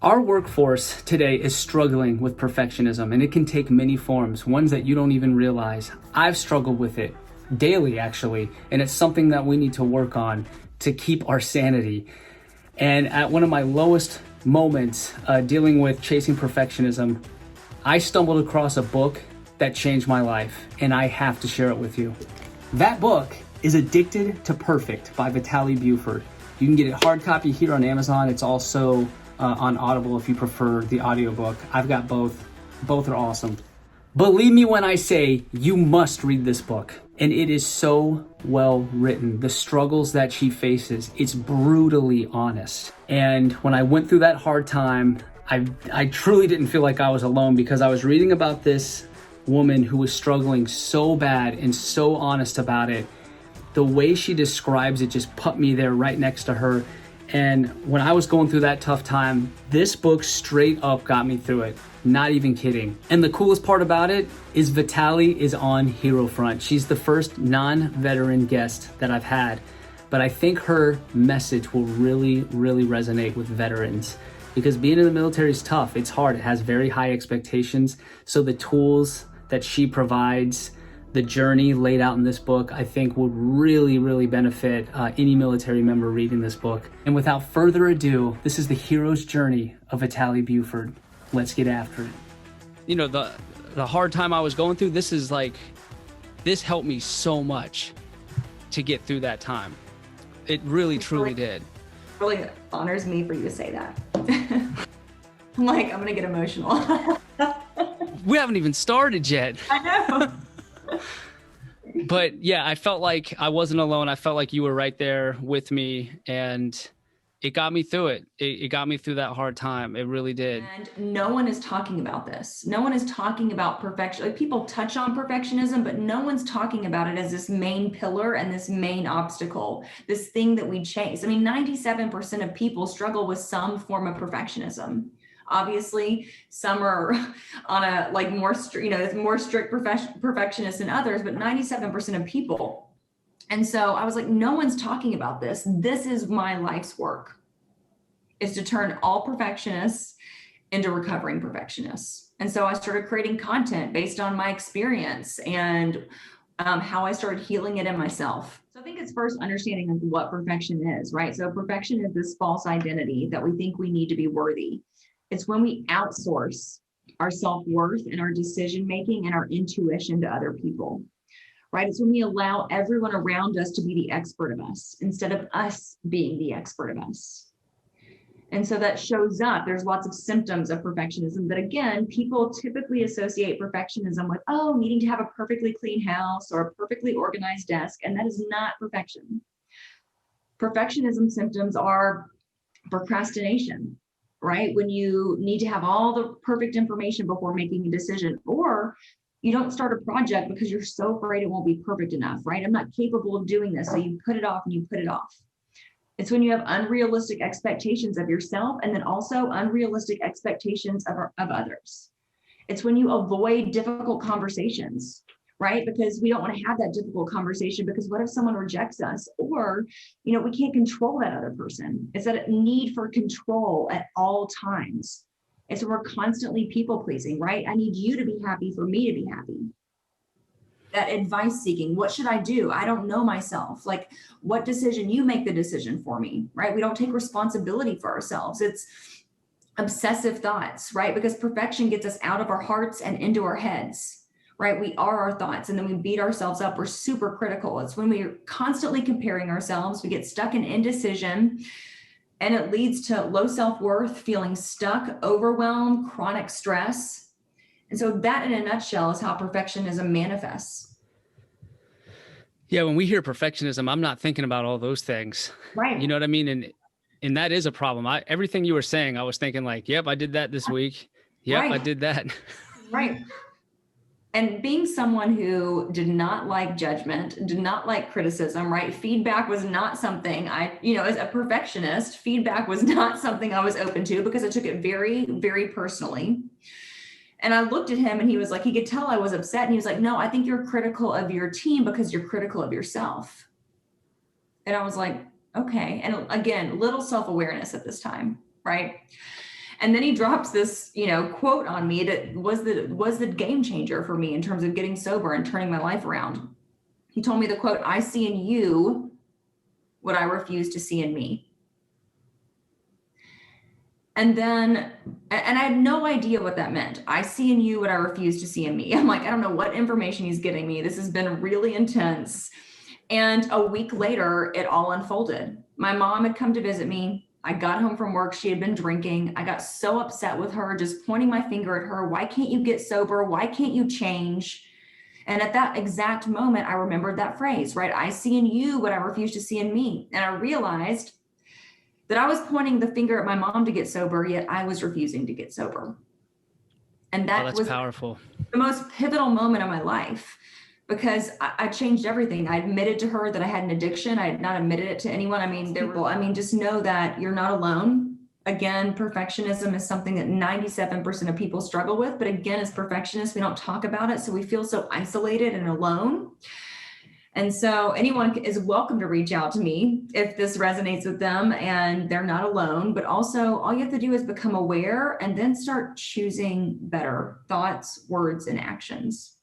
Our workforce today is struggling with perfectionism, and it can take many forms, ones that you don't even realize. I've struggled with it daily, actually, and it's something that we need to work on to keep our sanity. And at one of my lowest moments dealing with chasing perfectionism, I stumbled across a book that changed my life, and I have to share it with you. That book is Addicted to Perfect by Vitale Buford. You can get it hard copy here on Amazon. It's also on Audible if you prefer the audiobook. I've got both. Both are awesome. Believe me when I say you must read this book. And it is so well written. The struggles that she faces, it's brutally honest. And when I went through that hard time, I truly didn't feel like I was alone, because I was reading about this woman who was struggling so bad and so honest about it. The way she describes it just put me there right next to her. And when I was going through that tough time, this book straight up got me through it. Not even kidding. And the coolest part about it is Vitale is on HeroFront. She's the first non-veteran guest that I've had, but I think her message will really, really resonate with veterans, because being in the military is tough. It's hard. It has very high expectations. So the tools that she provides, the journey laid out in this book, I think would really, really benefit any military member reading this book. And without further ado, this is the hero's journey of Vitale Buford. Let's get after it. You know, the hard time I was going through, this helped me so much to get through that time. It really, truly did. Really honors me for you to say that. I'm gonna get emotional. We haven't even started yet. I know. But yeah, I felt like I wasn't alone. I felt like you were right there with me, and it got me through it. It got me through that hard time. It really did. And no one is talking about this. No one is talking about perfection. Like, people touch on perfectionism, but no one's talking about it as this main pillar and this main obstacle, this thing that we chase. I mean, 97% of people struggle with some form of perfectionism. Obviously, some are on a more strict perfectionists than others, but 97% of people. And so I was like, no one's talking about this. This is my life's work, is to turn all perfectionists into recovering perfectionists. And so I started creating content based on my experience and how I started healing it in myself. So I think it's first understanding of what perfection is, right? So perfection is this false identity that we think we need to be worthy. It's when we outsource our self-worth and our decision-making and our intuition to other people, right? It's when we allow everyone around us to be the expert of us instead of us being the expert of us. And so that shows up. There's lots of symptoms of perfectionism that, again, people typically associate perfectionism with, needing to have a perfectly clean house or a perfectly organized desk. And that is not perfection. Perfectionism symptoms are procrastination, right? When you need to have all the perfect information before making a decision, or you don't start a project because you're so afraid it won't be perfect enough, right? I'm not capable of doing this. So you put it off and you put it off. It's when you have unrealistic expectations of yourself, and then also unrealistic expectations of others. It's when you avoid difficult conversations, right? Because we don't want to have that difficult conversation, because what if someone rejects us, or, we can't control that other person. It's that need for control at all times. It's when we're constantly people pleasing, right? I need you to be happy for me to be happy. That advice seeking, what should I do? I don't know myself. Like, what decision? You make the decision for me, right? We don't take responsibility for ourselves. It's obsessive thoughts, right? Because perfection gets us out of our hearts and into our heads, right? We are our thoughts, and then we beat ourselves up. We're super critical. It's when we're constantly comparing ourselves. We get stuck in indecision, and it leads to low self-worth, feeling stuck, overwhelmed, chronic stress. And so that, in a nutshell, is how perfectionism manifests. Yeah, when we hear perfectionism, I'm not thinking about all those things. Right. You know what I mean? And that is a problem. Everything you were saying, I was thinking like, yep, I did that this week. Yep, right. I did that. Right. And being someone who did not like judgment, did not like criticism, right? Feedback was not something as a perfectionist, feedback was not something I was open to, because I took it very, very personally. And I looked at him, and he was like, he could tell I was upset. And he was like, no, I think you're critical of your team because you're critical of yourself. And I was like, okay. And again, little self-awareness at this time, right? And then he drops this, quote on me that was the game changer for me in terms of getting sober and turning my life around. He told me the quote, "I see in you what I refuse to see in me." And then, and I had no idea what that meant. I see in you what I refuse to see in me. I'm like, I don't know what information he's getting me. This has been really intense. And a week later, it all unfolded. My mom had come to visit me. I got home from work. She had been drinking. I got so upset with her, just pointing my finger at her. Why can't you get sober? Why can't you change? And at that exact moment, I remembered that phrase, right? I see in you what I refuse to see in me. And I realized that I was pointing the finger at my mom to get sober, yet I was refusing to get sober. And that was powerful. The most pivotal moment of my life, because I changed everything. I admitted to her that I had an addiction. I had not admitted it to anyone. Just know that you're not alone. Again, perfectionism is something that 97% of people struggle with. But again, as perfectionists, we don't talk about it. So we feel so isolated and alone. And so anyone is welcome to reach out to me if this resonates with them and they're not alone. But also, all you have to do is become aware and then start choosing better thoughts, words, and actions.